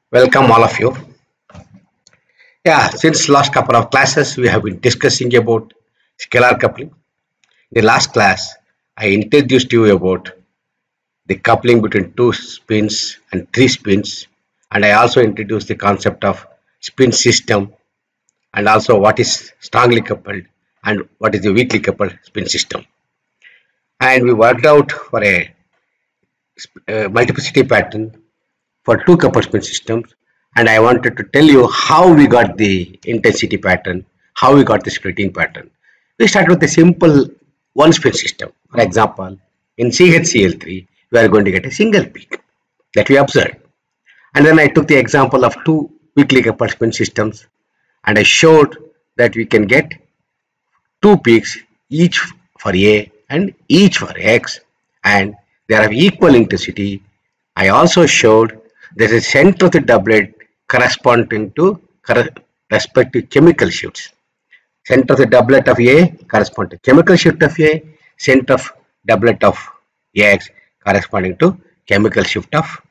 Welcome all of you. Yeah, since last couple of classes we have been discussing about scalar coupling. In the last class, I introduced you about the coupling between two spins and three spins, and I also introduced the concept of spin system and also what is strongly coupled and what is the weakly coupled spin system. And we worked out for a multiplicity pattern for two coupled spin systems, and I wanted to tell you how we got the intensity pattern, how we got the splitting pattern. We start with a simple one spin system. For example, in CHCl3 we are going to get a single peak that we observed, and then I took the example of two weakly coupled spin systems and I showed that we can get two peaks, each for A and each for X, and they are of equal intensity. I also showed there is a center of the doublet corresponding to respective chemical shifts. Center of the doublet of A correspond to chemical shift of A, center of doublet of X corresponding to chemical shift of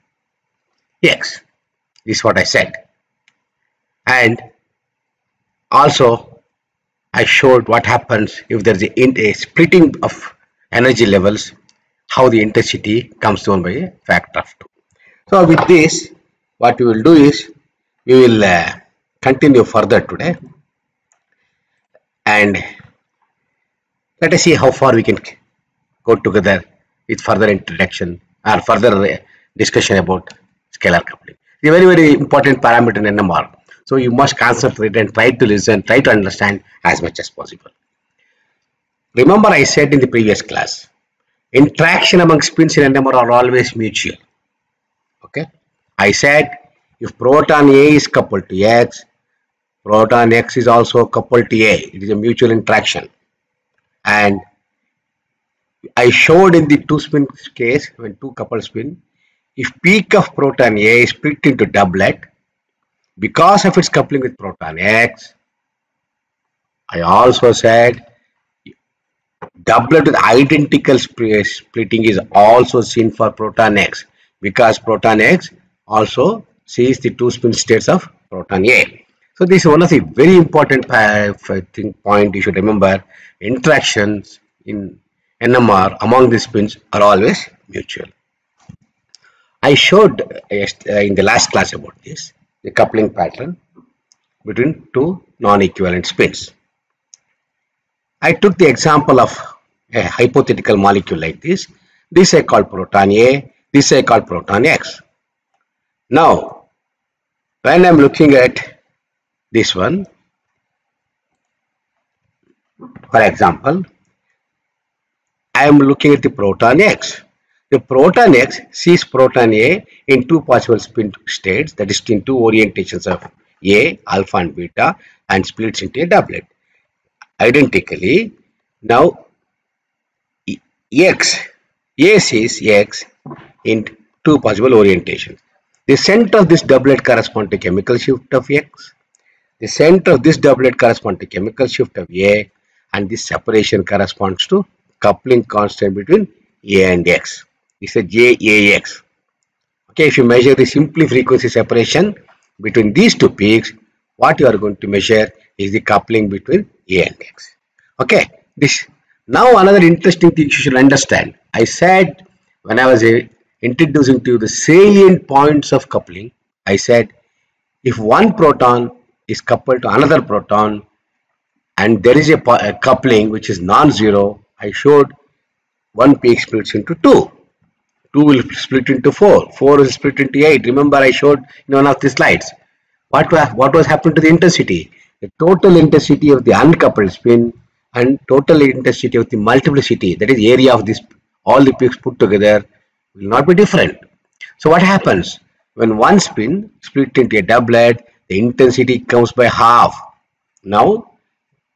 X. This is what I said. And also I showed what happens if there is a splitting of energy levels, how the intensity comes down by a factor of 2. So with this, what we will do is we will continue further today, and let us see how far we can go together with further introduction or further discussion about scalar coupling. It's a very important parameter in NMR. So you must concentrate and try to listen, try to understand as much as possible. Remember I said in the previous class, interaction among spins in NMR are always mutual. Okay, I said if proton A is coupled to X, proton X is also coupled to A. It is a mutual interaction. And I showed in the two spin case, when two coupled spin, if peak of proton A is split into doublet, because of its coupling with proton X, I also said doublet with identical splitting is also seen for proton X, because proton X also sees the two spin states of proton A. So this is one of the very important point you should remember. Interactions in NMR among the spins are always mutual. I showed in the last class about this, the coupling pattern between two non-equivalent spins. I took the example of a hypothetical molecule like this. This I call proton A, this I call proton X. Now, when I am looking at this one, for example, I am looking at the proton X. The proton X sees proton A in two possible spin states, that is in two orientations of A, alpha and beta, and splits into a doublet. Identically, now A sees X in two possible orientations. The center of this doublet corresponds to chemical shift of X. The center of this doublet corresponds to chemical shift of A, and this separation corresponds to coupling constant between A and X. This is a JAX. Okay, if you measure the simple frequency separation between these two peaks, what you are going to measure is the coupling between A and X. Okay, this now another interesting thing you should understand. I said when I was introducing to you the salient points of coupling, I said if one proton is coupled to another proton and there is a coupling which is non-zero, I showed one peak splits into two. 2 will split into 4. 4 will split into 8. Remember I showed in one of the slides. What was happened to the intensity? The total intensity of the uncoupled spin and total intensity of the multiplicity, that is area of this all the peaks put together, will not be different. So what happens? When one spin split into a doublet, the intensity comes by half. Now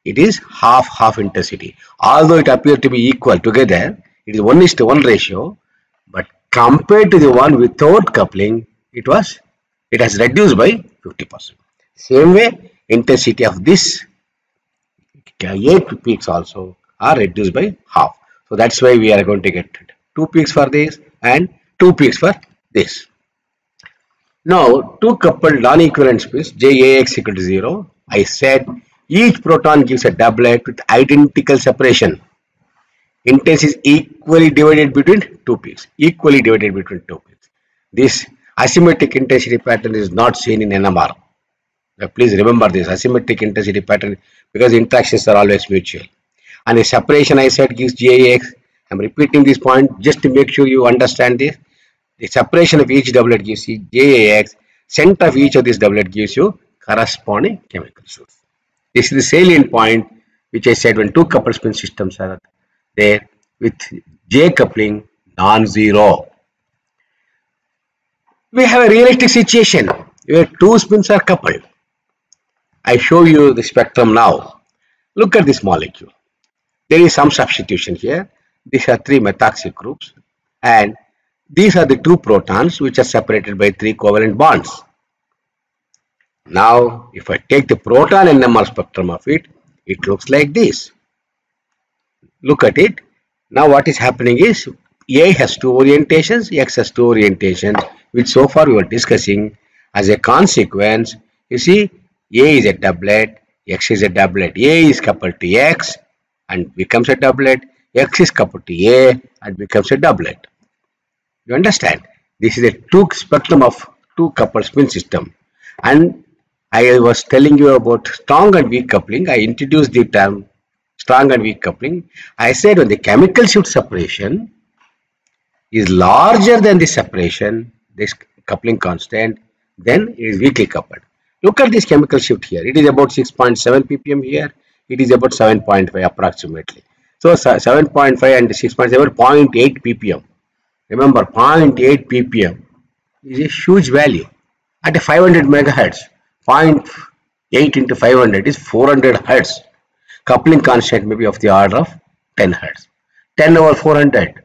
it is half intensity. Although it appeared to be equal together, it is 1:1 ratio, but compared to the one without coupling, it has reduced by 50%. Same way, intensity of this 8 peaks also are reduced by half. So that's why we are going to get 2 peaks for this and 2 peaks for this. Now, two coupled non-equivalent spins JAX equal to 0. I said each proton gives a doublet with identical separation. Intensity is equally divided between two peaks. Equally divided between two peaks. This asymmetric intensity pattern is not seen in NMR. Now, please remember this asymmetric intensity pattern because interactions are always mutual. And the separation I said gives JAX. I'm repeating this point just to make sure you understand this. The separation of each doublet gives you JAX. Center of each of these doublet gives you corresponding chemical shoots. This is the salient point which I said when two coupled spin systems are there with J coupling non-zero. We have a realistic situation where two spins are coupled. I show you the spectrum now. Look at this molecule. There is some substitution here. These are three methoxy groups and these are the two protons which are separated by three covalent bonds. Now, if I take the proton NMR spectrum of it, it looks like this. Look at it. Now, what is happening is A has two orientations, X has two orientations, which so far we were discussing. As a consequence, you see, A is a doublet, X is a doublet. A is coupled to X and becomes a doublet. X is coupled to A and becomes a doublet. You understand? This is a two spectrum of two coupled spin system. And I was telling you about strong and weak coupling. I introduced the term strong and weak coupling. I said when the chemical shift separation is larger than the separation, this coupling constant, then it is weakly coupled. Look at this chemical shift here. It is about 6.7 ppm here. It is about 7.5 approximately. So 7.5 and 6.7, 0.8 ppm. Remember, 0.8 ppm is a huge value. At a 500 megahertz, 0.8 into 500 is 400 hertz. Coupling constant may be of the order of 10 hertz. 10 over 400.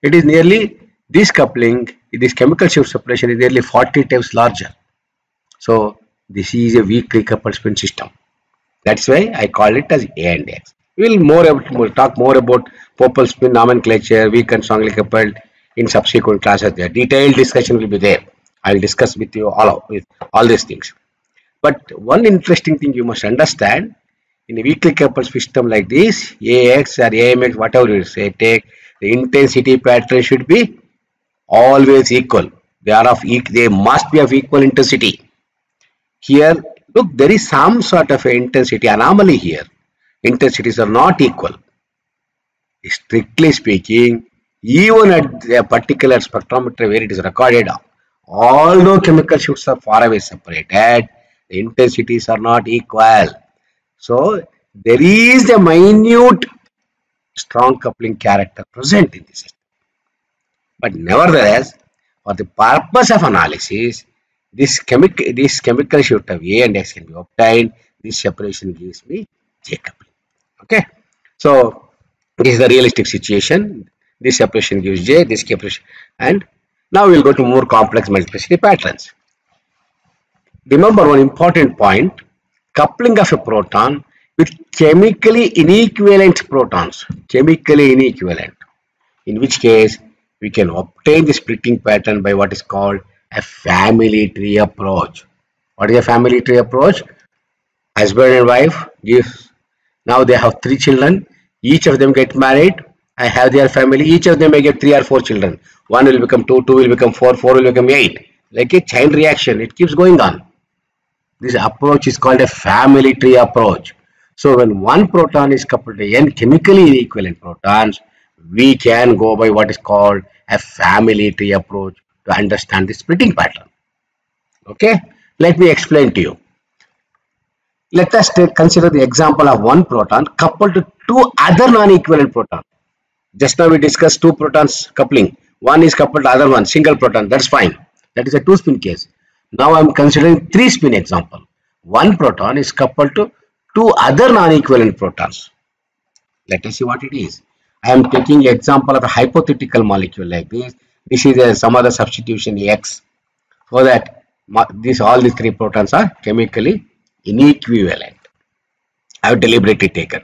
It is nearly, this coupling, this chemical shift separation is nearly 40 times larger. So, this is a weakly coupled spin system. That's why I call it as A and X. We'll talk more about Pople spin nomenclature, weak and strongly coupled in subsequent classes. There, detailed discussion will be there. I'll discuss with you all these things. But one interesting thing you must understand, in a weakly coupled system like this, AX or AMX, whatever you say, take the intensity pattern should be always equal. They must be of equal intensity. Here, look, there is some sort of an intensity anomaly here. Intensities are not equal. Strictly speaking, even at a particular spectrometer where it is recorded, although chemical shifts are far away separated, the intensities are not equal. So, there is a minute strong coupling character present in this system. But nevertheless, for the purpose of analysis, this chemical shift of A and X can be obtained. This separation gives me J coupling. Okay. So, this is the realistic situation. This separation gives J, this separation. And now we will go to more complex multiplicity patterns. Remember one important point, coupling of a proton with chemically inequivalent protons. Chemically inequivalent. In which case, we can obtain the splitting pattern by what is called a family tree approach. What is a family tree approach? Husband and wife gives, now they have 3 children. Each of them get married. I have their family. Each of them may get 3 or 4 children. 1 will become 2, 2 will become 4, 4 will become 8. Like a chain reaction, it keeps going on. This approach is called a family tree approach. So when one proton is coupled to n chemically equivalent protons, we can go by what is called a family tree approach to understand the splitting pattern. Okay, let me explain to you. Let us consider the example of one proton coupled to 2 other non-equivalent protons. Just now we discussed 2 protons coupling. One is coupled to other one, single proton, that's fine. That is a 2-spin case. Now I am considering 3-spin example. One proton is coupled to 2 other non-equivalent protons. Let us see what it is. I am taking example of a hypothetical molecule like this. This is some other substitution X, so that all these 3 protons are chemically inequivalent. I have deliberately taken.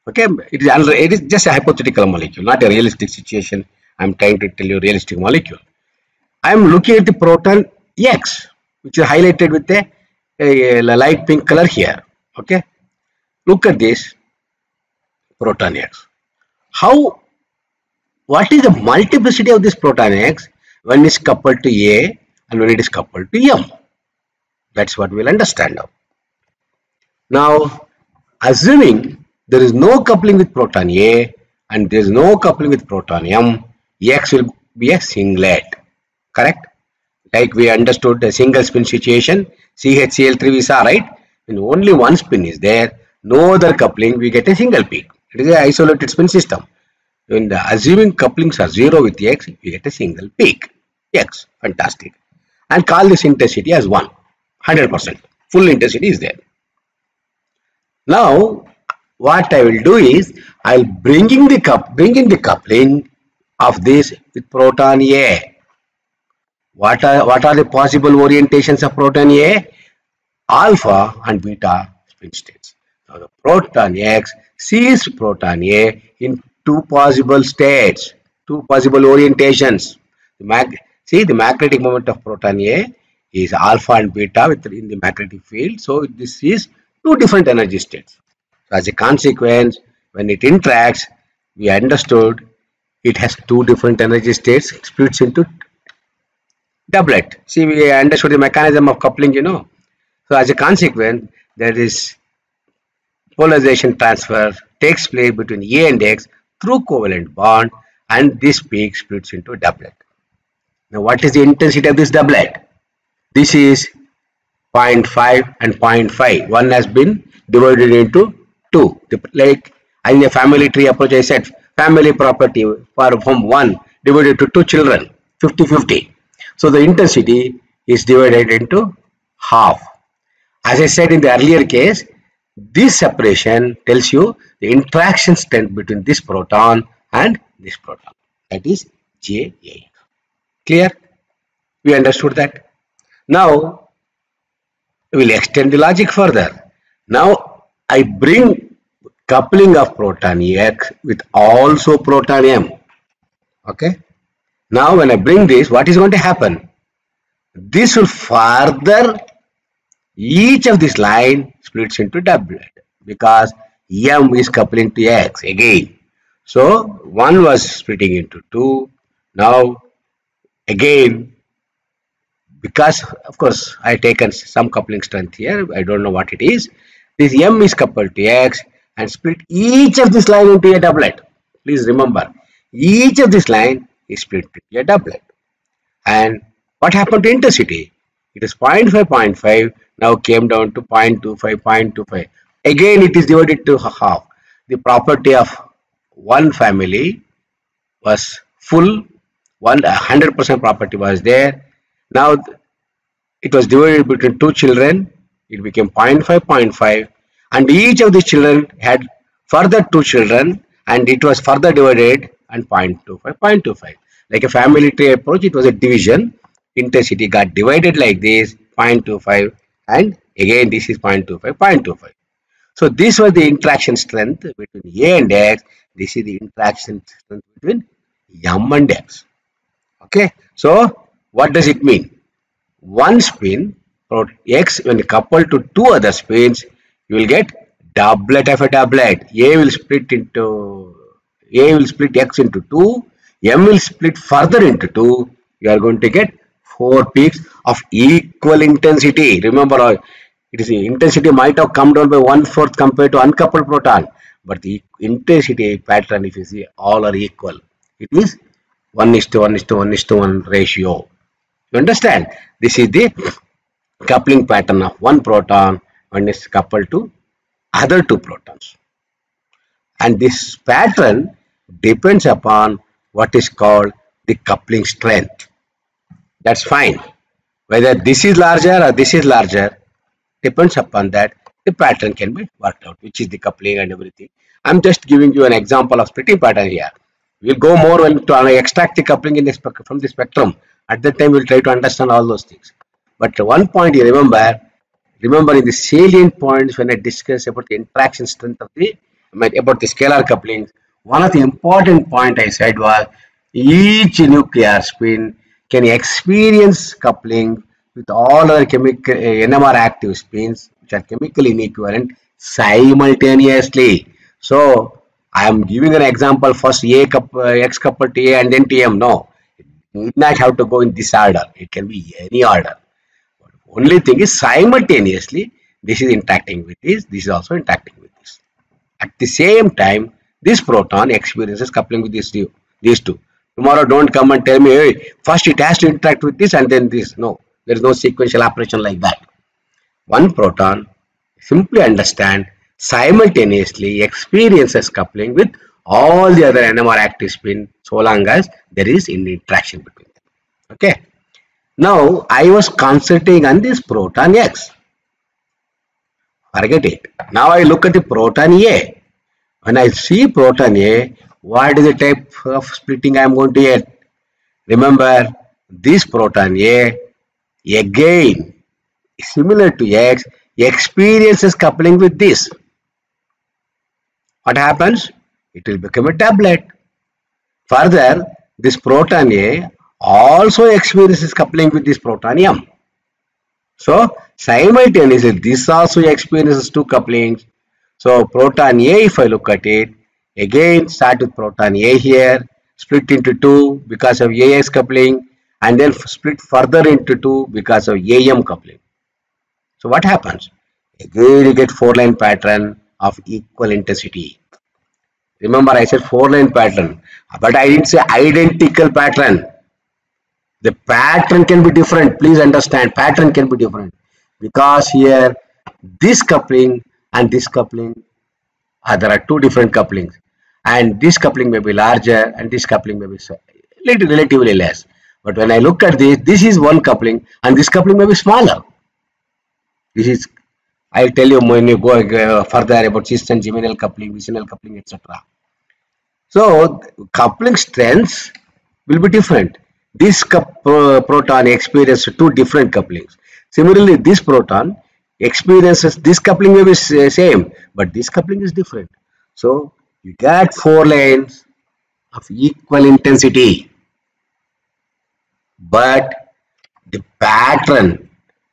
Okay, it is just a hypothetical molecule, not a realistic situation. I am trying to tell you realistic molecule. I am looking at the proton X. which is highlighted with a light pink color here. Okay, look at this proton X. How? What is the multiplicity of this proton X when it's coupled to A and when it is coupled to M? That's what we'll understand now. Now, assuming there is no coupling with proton A and there is no coupling with proton M, X will be a singlet. Correct? Like we understood the single spin situation, CHCl3 we saw, right? When only one spin is there, no other coupling, we get a single peak. It is an isolated spin system. When the assuming couplings are 0 with X, we get a single peak. X, fantastic. And call this intensity as 1, 100%. Full intensity is there. Now, what I will do is, I'll bring in the coupling of this with proton A. What are the possible orientations of proton A? Alpha and beta spin states. Now the proton X sees proton A in two possible states, two possible orientations. See, the magnetic moment of proton A is alpha and beta in the magnetic field. So this is two different energy states. So as a consequence, when it interacts, we understood it has two different energy states, splits into doublet. See, we understood the mechanism of coupling, you know. So as a consequence, there is polarization transfer takes place between A and X through covalent bond, and this peak splits into a doublet. Now, what is the intensity of this doublet? This is 0.5 and 0.5. One has been divided into two. Like in a family tree approach, I said family property from 1 divided to 2 children, 50-50. So the intensity is divided into half. As I said in the earlier case, this separation tells you the interaction strength between this proton and this proton. That is JA. Clear? We understood that. Now, we will extend the logic further. Now, I bring coupling of proton X with also proton M. Okay? Now, when I bring this, what is going to happen? This will further, each of this line splits into doublet because M is coupling to X again. So, one was splitting into two. Now, again, because of course I taken some coupling strength here, I don't know what it is. This M is coupled to X and split each of this line into a doublet. Please remember, each of this line is split into a doublet. And what happened to intensity? It is 0.5, 0.5, now came down to 0.25, 0.25. Again, it is divided to half. The property of one family was full, 100% property was there. Now, it was divided between two children. It became 0.5, 0.5. And each of the children had further two children. And it was further divided and 0.25, 0.25. Like a family tree approach, it was a division. Intensity got divided like this, 0.25. And again, this is 0.25, 0.25. So, this was the interaction strength between A and X. This is the interaction strength between M and X. Okay. So, what does it mean? One spin, X, when coupled to two other spins, you will get doublet of a doublet. A will split X into 2, M will split further into 2. You are going to get 4 peaks of equal intensity. Remember, it is the intensity might have come down by 1/4 compared to uncoupled proton, but the intensity pattern, if you see, all are equal. It is 1:1:1:1 ratio. You understand? This is the coupling pattern of one proton when it's coupled to other two protons. And this pattern depends upon what is called the coupling strength. That's fine. Whether this is larger or this is larger depends upon that. The pattern can be worked out, which is the coupling and everything. I'm just giving you an example of splitting pattern here. We'll go more when to extract the coupling in from the spectrum. At that time, we'll try to understand all those things. But one point you remember in the salient points when I discuss about the interaction strength of about the scalar coupling, one of the important point I said was each nuclear spin can experience coupling with all other chemical NMR active spins which are chemically inequivalent simultaneously. So I am giving an example, first X coupled to A and then TM. No, it need not have to go in this order. It can be any order. Only thing is simultaneously this is interacting with this is also interacting with this. At the same time, this proton experiences coupling with these two. Tomorrow don't come and tell me, hey, first it has to interact with this and then this. No, there is no sequential operation like that. One proton, simply understand, simultaneously experiences coupling with all the other NMR active spin so long as there is an interaction between them. Okay. Now I was concentrating on this proton X. Forget it. Now I look at the proton A. When I see proton A, what is the type of splitting I am going to get? Remember, this proton A, again, similar to X, experiences coupling with this. What happens? It will become a doublet. Further, this proton A also experiences coupling with this proton M. So, simultaneously, this also experiences two couplings. So, proton A, if I look at it, again start with proton A here, split into two because of AX coupling, and then split further into two because of AM coupling. So, what happens? Again, you get four-line pattern of equal intensity. Remember, I said four-line pattern, but I didn't say identical pattern. The pattern can be different. Please understand, pattern can be different because here this coupling and this coupling there are two different couplings, and this coupling may be larger and this coupling may be relatively less. But when I look at this is one coupling and this coupling may be smaller. This is, I'll tell you when you go further about cis and geminal coupling, vicinal coupling, etc. So coupling strengths will be different. This proton experiences two different couplings. Similarly, this proton experiences, this coupling may be same, but this coupling is different. So you get four lines of equal intensity, but the pattern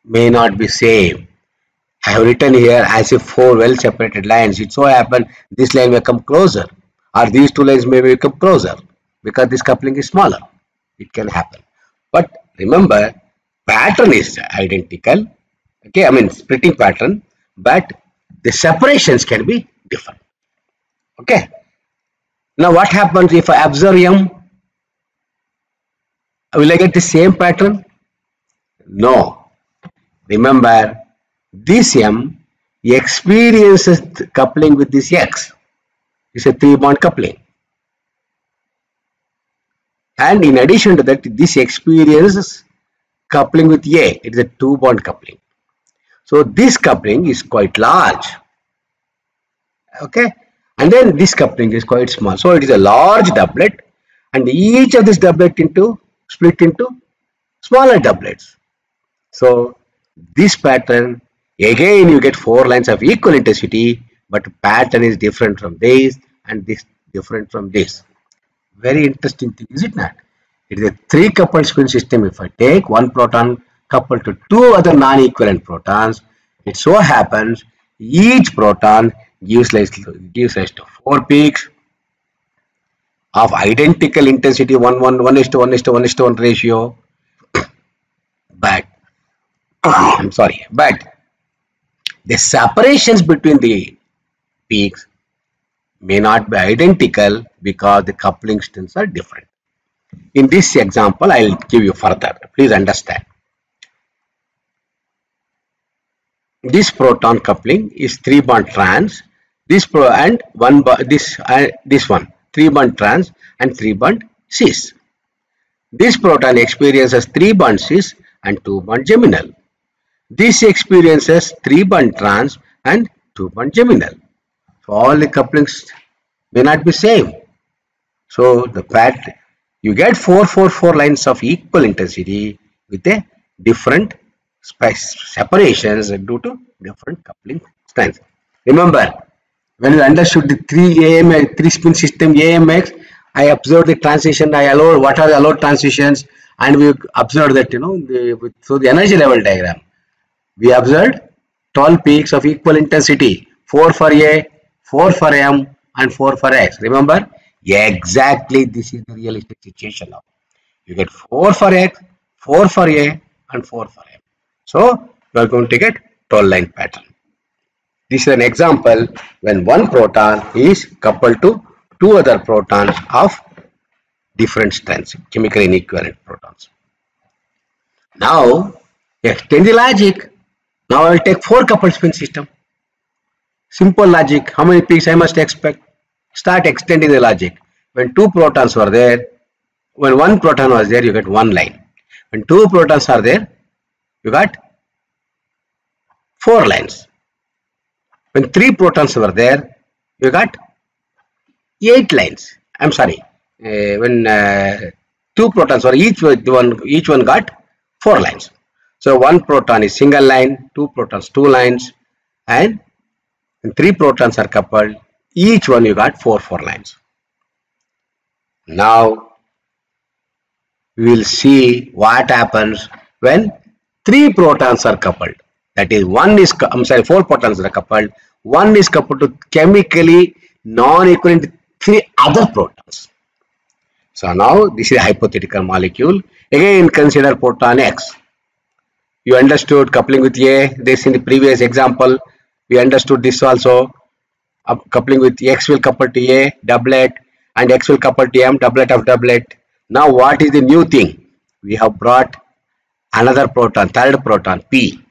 may not be same. I have written here as if four well separated lines. It so happens this line may come closer, or these two lines may become closer because this coupling is smaller. It can happen. But remember, pattern is identical. Okay, I mean splitting pattern, but the separations can be different. Okay. Now what happens if I observe M? Will I get the same pattern? No. Remember, this M experiences coupling with this X. It's a 3-bond coupling. And in addition to that, this experiences coupling with A. It is a 2-bond coupling. So this coupling is quite large. Okay. And then this coupling is quite small. So it is a large doublet, and each of this doublet split into smaller doublets. So this pattern, again you get four lines of equal intensity, but pattern is different from this and this different from this. Very interesting thing, is it not? It is a 3-coupled spin system. If I take one proton coupled to two other non-equivalent protons, it so happens each proton gives rise to 4 peaks of identical intensity, 1:1:1:1:1 ratio. But I'm sorry, but the separations between the peaks may not be identical because the coupling strengths are different. In this example, I will give you further. Please understand. This proton coupling is 3-bond trans. This and this one 3-bond trans and 3-bond cis. This proton experiences 3-bond cis and 2-bond geminal. This experiences 3-bond trans and 2-bond geminal. So all the couplings may not be same. So the fact you get 4 lines of equal intensity with a different separations due to different coupling strengths. Remember, when we understood the 3 spin system AMX, I observed the transition. I allowed what are the allowed transitions. and we observed that, through the energy level diagram, we observed 12 peaks of equal intensity, 4 for A, 4 for M, and 4 for X. Remember? Exactly, this is the realistic situation now. You get 4 for X, 4 for A, and 4 for M. So, you are going to get 12 line pattern. This is an example when one proton is coupled to two other protons of different strengths, chemically inequivalent protons. Now, extend the logic. Now I will take 4 coupled spin system. Simple logic. How many peaks I must expect? Start extending the logic. When 2 protons were there, when 1 proton was there, you get 1 line. When 2 protons are there, you got 4 lines. When 3 protons were there, you got 8 lines. I'm sorry. When 2 protons were each one got 4 lines. So 1 proton is single line, 2 protons 2 lines, and when 3 protons are coupled, each one you got 4 lines. Now we will see what happens when 3 protons are coupled. That is, 4 protons are coupled. 1 is coupled to chemically non-equivalent 3 other protons. So now this is a hypothetical molecule. Again, consider proton X. You understood coupling with A. This in the previous example. We understood this also. Coupling with X will couple to A, doublet, and X will couple to M, doublet of doublet. Now what is the new thing? We have brought another proton, third proton, P.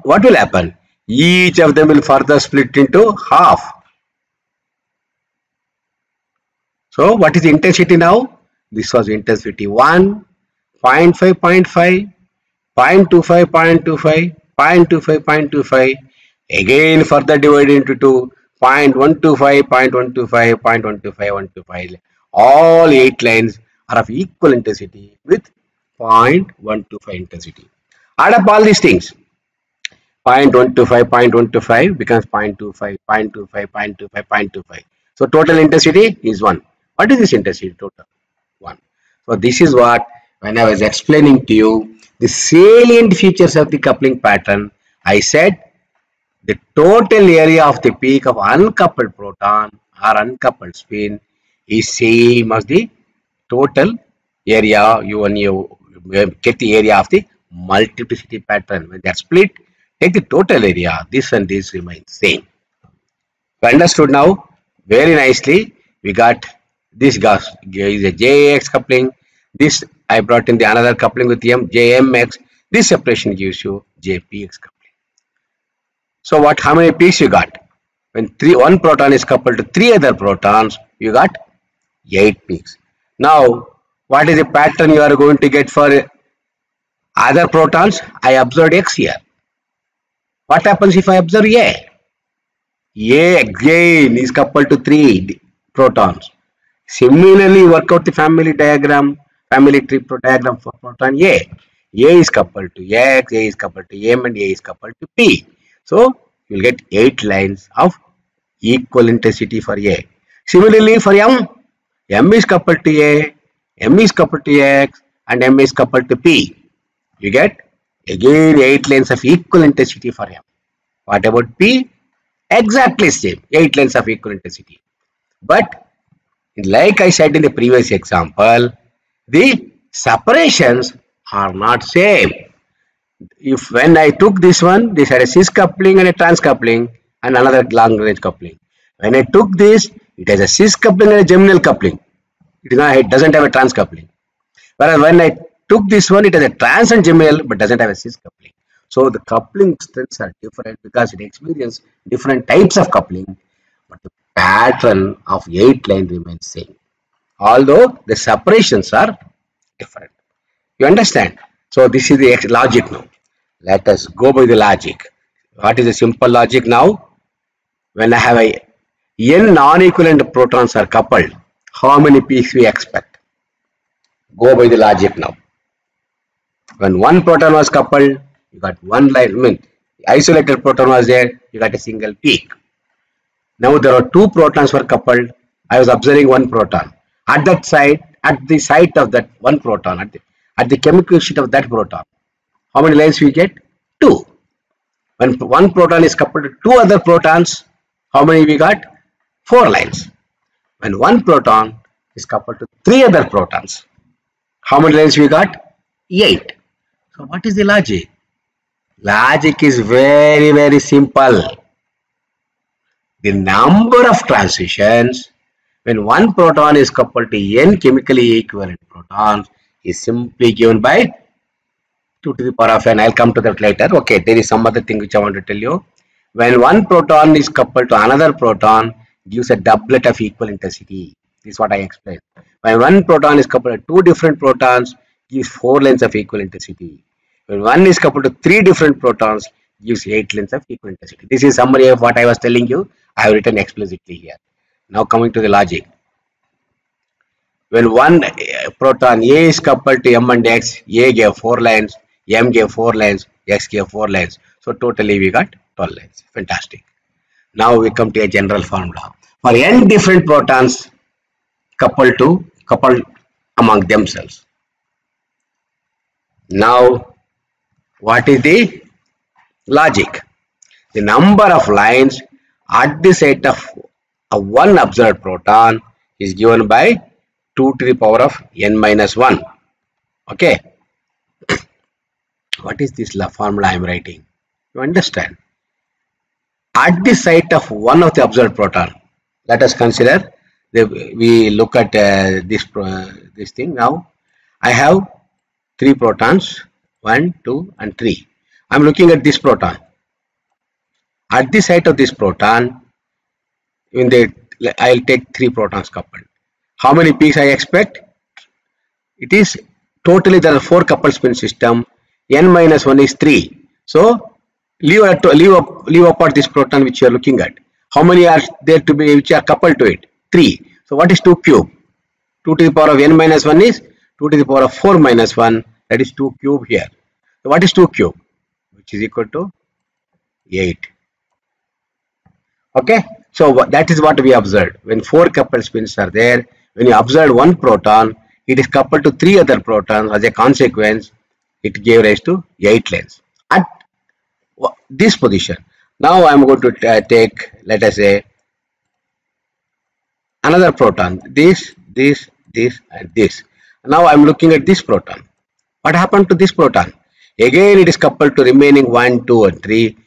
What will happen? Each of them will further split into half. So what is the intensity now? This was intensity 1, 0.5, 0.5, 0.25, 0.25, 0.25, 0.25. Again further divided into 2, 0.125, 0.125, 0.125, 125. All 8 lines are of equal intensity with 0.125 intensity. Add up all these things. 0.125, 0.125 becomes 0.25, 0.25, 0.25, 0.25. So total intensity is 1. What is this intensity total? 1. So this is what, when I was explaining to you the salient features of the coupling pattern, I said the total area of the peak of uncoupled proton or uncoupled spin is same as the total area when you get the area of the multiplicity pattern. When they are split, take the total area. This and this remain same. You understood now? Very nicely. We got this gas is a JAX coupling. This I brought in the another coupling with JMX. This separation gives you JPX coupling. So what? How many peaks you got? When one proton is coupled to 3 other protons, you got 8 peaks. Now, what is the pattern you are going to get for other protons? I observed X here. What happens if I observe A? A again is coupled to 3 protons. Similarly, work out the family tree diagram for proton A. A is coupled to X, A is coupled to M, and A is coupled to P. So, you will get 8 lines of equal intensity for A. Similarly, for M, M is coupled to A, M is coupled to X, and M is coupled to P. You get again 8 lines of equal intensity for M. What about P? Exactly same, 8 lines of equal intensity. But like I said in the previous example, the separations are not same. If when I took this one, this had a cis coupling and a trans coupling and another long range coupling. When I took this, it has a cis coupling and a geminal coupling. It doesn't have a trans coupling. Whereas when I took this one, it has a trans and geminal but doesn't have a cis coupling. So the coupling strengths are different because it experiences different types of coupling, but the pattern of 8 line remains same. Although the separations are different. You understand? So this is the logic now. Let us go by the logic. What is the simple logic now? When I have a n non-equivalent protons are coupled, how many peaks we expect? Go by the logic now. When one proton was coupled, you got one line. Isolated proton was there, you got a single peak. Now there are 2 protons were coupled. I was observing 1 proton. At the site of that 1 proton, at the chemical sheet of that proton. How many lines we get? 2. When one proton is coupled to 2 other protons, how many we got? 4 lines. When one proton is coupled to 3 other protons, how many lines we got? 8. So what is the logic? Logic is very, very simple. The number of transitions when one proton is coupled to n chemically equivalent protons is simply given by 2 to the power of n. I'll come to that later. Okay, there is some other thing which I want to tell you. When one proton is coupled to another proton, gives a doublet of equal intensity. This is what I explained. When one proton is coupled to 2 different protons, gives 4 lines of equal intensity. When one is coupled to 3 different protons, gives 8 lines of equal intensity. This is summary of what I was telling you. I have written explicitly here. Now coming to the logic. When one proton A is coupled to M and X, A gave 4 lines, M gave 4 lines, X gave 4 lines. So totally we got 12 lines. Fantastic. Now we come to a general formula. For n different protons coupled among themselves. Now what is the logic? The number of lines at the site of one observed proton is given by 2 to the power of n minus 1. Okay. What is this formula I am writing? You understand? At the site of one of the observed proton, let us consider, we look at this thing now. I have 3 protons, 1, 2 and 3. I am looking at this proton. At the site of this proton, I will take 3 protons coupled. How many peaks I expect? It is totally there are 4 coupled spin system. N minus 1 is 3. So leave apart this proton which you are looking at. How many are there to be which are coupled to it? 3. So what is 2 cube? 2 to the power of n minus 1 is 2 to the power of 4 minus 1. That is 2 cube here. So what is 2 cube? Which is equal to 8. Okay. So that is what we observed. When 4 coupled spins are there, when you observe one proton, it is coupled to 3 other protons. As a consequence, it gave rise to 8 lines at this position. Now I am going to take, let us say, another proton. This and this. Now I am looking at this proton. What happened to this proton? Again it is coupled to remaining 1, 2 and 3.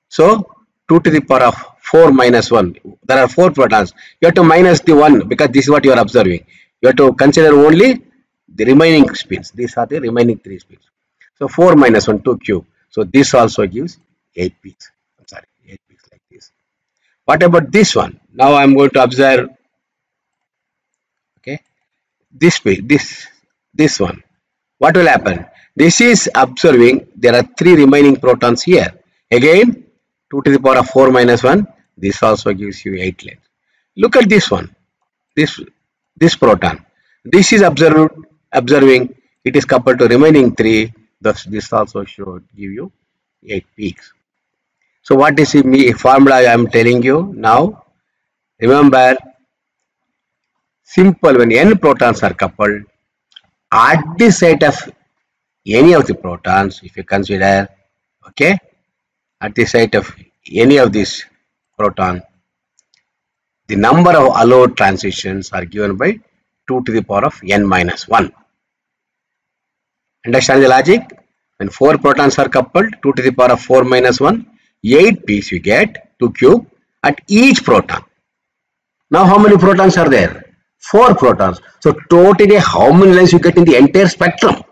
So 2 to the power of 4 minus 1. There are 4 protons. You have to minus the 1 because this is what you are observing. You have to consider only the remaining spins. These are the remaining 3 spins. So 4 minus 1, 2 cube. So this also gives 8 peaks. I'm sorry, 8 peaks like this. What about this one? Now I am going to observe, okay, this peak, this one. What will happen? This is observing there are 3 remaining protons here. Again, 2 to the power of 4 minus 1. This also gives you 8 lines. Look at this one. This proton. This is observing it is coupled to remaining 3. Thus, this also should give you 8 peaks. So, what is the formula I am telling you now? Remember, simple, when n protons are coupled, at the site of any of the protons, if you consider, okay, at the site of any of these proton, the number of allowed transitions are given by 2 to the power of n minus 1. Understand the logic? When 4 protons are coupled, 2 to the power of 4 minus 1, 8 peaks you get, 2 cube, at each proton. Now how many protons are there? 4 protons. So totally how many lines you get in the entire spectrum?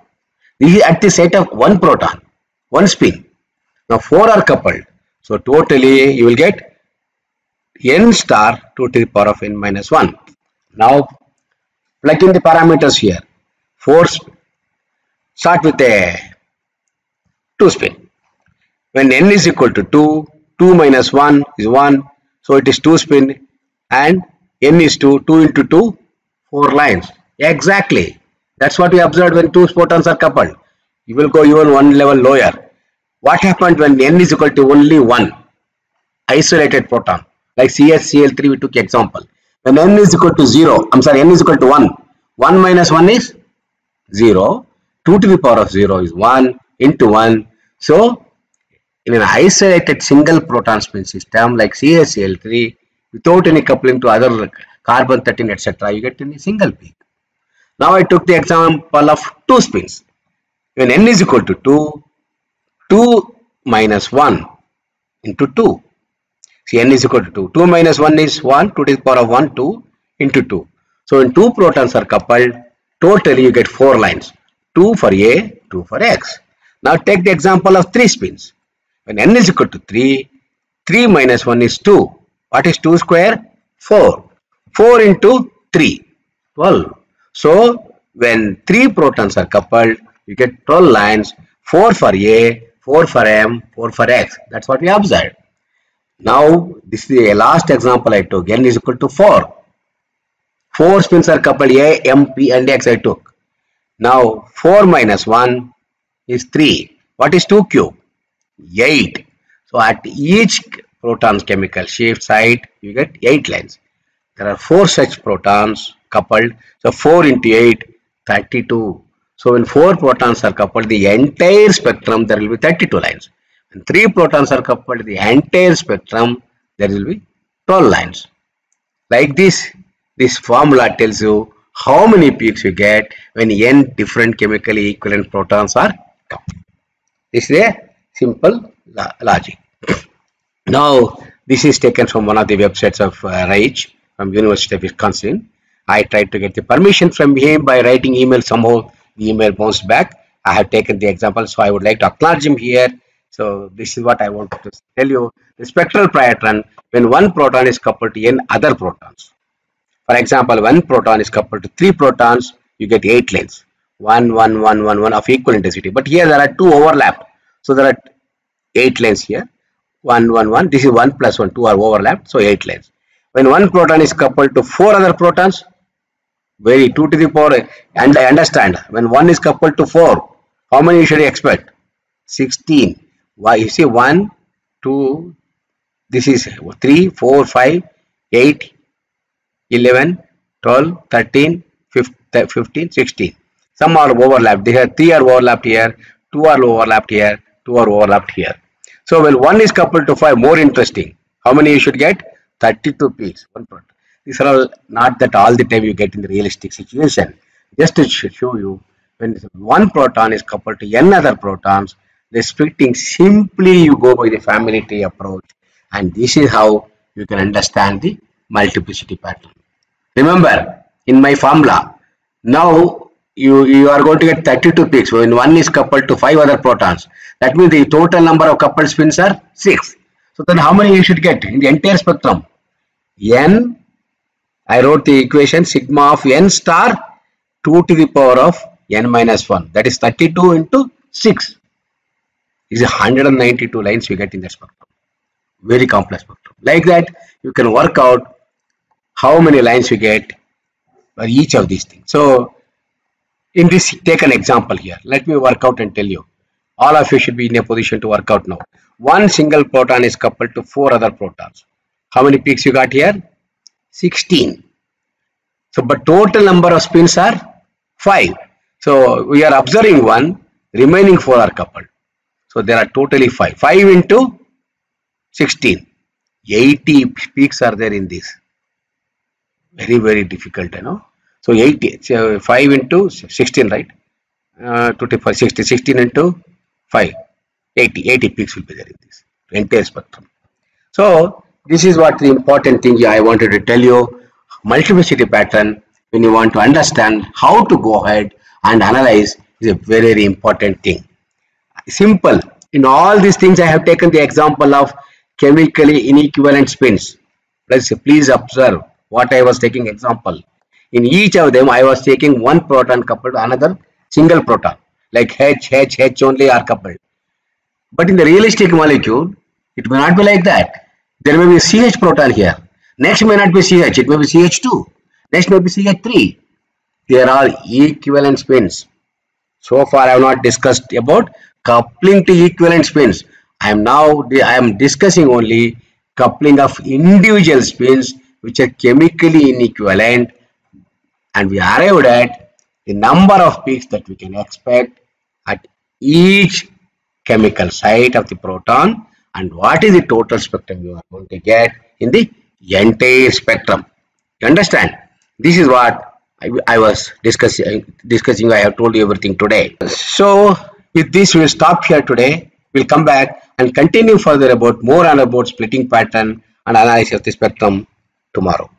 This is at the site of one proton, one spin. Now 4 are coupled. So totally you will get n star 2 to the power of n minus 1. Now plug in the parameters here. 4 start with a 2 spin. When n is equal to 2, 2 minus 1 is 1. So it is 2 spin and n is 2, 2 into 2, 4 lines. Exactly. That's what we observed when 2 protons are coupled. You will go even one level lower. What happened when n is equal to only 1 isolated proton? Like CH-Cl3 we took example. When n is equal to 0, I'm sorry, n is equal to 1. 1 minus 1 is 0. 2 to the power of 0 is 1 into 1. So, in an isolated single proton spin system like CaCl3, without any coupling to other carbon 13, etc., you get in a single peak. Now, I took the example of 2 spins. When n is equal to 2, 2 minus 1 into 2. See, n is equal to 2. 2 minus 1 is 1, 2 to the power of 1, 2 into 2. So, when 2 protons are coupled, totally you get 4 lines. 2 for A, 2 for X. Now, take the example of 3 spins. When n is equal to 3, 3 minus 1 is 2. What is 2 square? 4. 4 into 3, 12. So, when 3 protons are coupled, you get 12 lines, 4 for A, 4 for M, 4 for X. That's what we observed. Now, this is a last example I took. N is equal to 4. 4 spins are coupled, A, M, P and X I took. Now, 4 minus 1 is 3. What is 2 cube? 8. So, at each proton's chemical shift site, you get 8 lines. There are 4 such protons coupled. So, 4 into 8, 32. So, when 4 protons are coupled, the entire spectrum, there will be 32 lines. When 3 protons are coupled, the entire spectrum, there will be 12 lines. Like this formula tells you how many peaks you get when n different chemically equivalent protons are coupled. This is a simple logic. Now, this is taken from one of the websites of Reich from University of Wisconsin. I tried to get the permission from him by writing email. Somehow the email bounced back. I have taken the example, so I would like to acknowledge him here. So this is what I want to tell you. The spectral pattern when one proton is coupled to n other protons. For example, one proton is coupled to 3 protons, you get 8 lanes. 1, 1, 1, 1, 1 of equal intensity. But here there are 2 overlapped. So there are 8 lanes here. 1, 1, 1. This is 1 plus 1, 2 are overlapped. So 8 lanes. When one proton is coupled to 4 other protons, 2 to the power, and I understand when 1 is coupled to 4, how many you should expect? 16. Why? You see 1, 2, this is 3, 4, 5, 8, 11, 12, 13, 15, 16. Some are overlapped. There are 3 are overlapped here, 2 are overlapped here, 2 are overlapped here. So when 1 is coupled to 5, more interesting. How many you should get? 32 peaks. These are all not that all the time you get in the realistic situation. Just to show you, when one proton is coupled to n other protons, restricting simply you go by the family tree approach, and this is how you can understand the multiplicity pattern. Remember, in my formula, now you are going to get 32 peaks when 1 is coupled to 5 other protons. That means the total number of coupled spins are 6. So then how many you should get in the entire spectrum? N, I wrote the equation sigma of n star 2 to the power of n minus 1. That is 32 into 6. This is 192 lines you get in the spectrum. Very complex spectrum. Like that, you can work out how many lines you get for each of these things. So, in this, take an example here. Let me work out and tell you. All of you should be in a position to work out now. One single proton is coupled to 4 other protons. How many peaks you got here? 16. So, but total number of spins are 5. So, we are observing 1, remaining 4 are coupled. So, there are totally 5. 5 into 16. 80 peaks are there in this. Very, very difficult, you know. So 80, so 5 into 16, right? 25, 60, 16 into 5, 80 peaks will be there in this entire spectrum. So this is what the important thing I wanted to tell you. Multiplicity pattern, when you want to understand how to go ahead and analyze, is a very, very important thing. Simple. In all these things, I have taken the example of chemically inequivalent spins. Please observe what I was taking example. In each of them, I was taking one proton coupled to another single proton, like H only are coupled. But in the realistic molecule, it may not be like that. There may be a CH proton here. Next may not be CH, it may be CH2. Next may be CH3. They are all equivalent spins. So far, I have not discussed about coupling to equivalent spins. I am discussing only coupling of individual spins which are chemically inequivalent, and we arrived at the number of peaks that we can expect at each chemical site of the proton, and what is the total spectrum you are going to get in the entire spectrum. You understand? This is what I was discussing. I have told you everything today. So with this, we will stop here today. We'll come back and continue further about more on about splitting pattern and analysis of the spectrum tomorrow.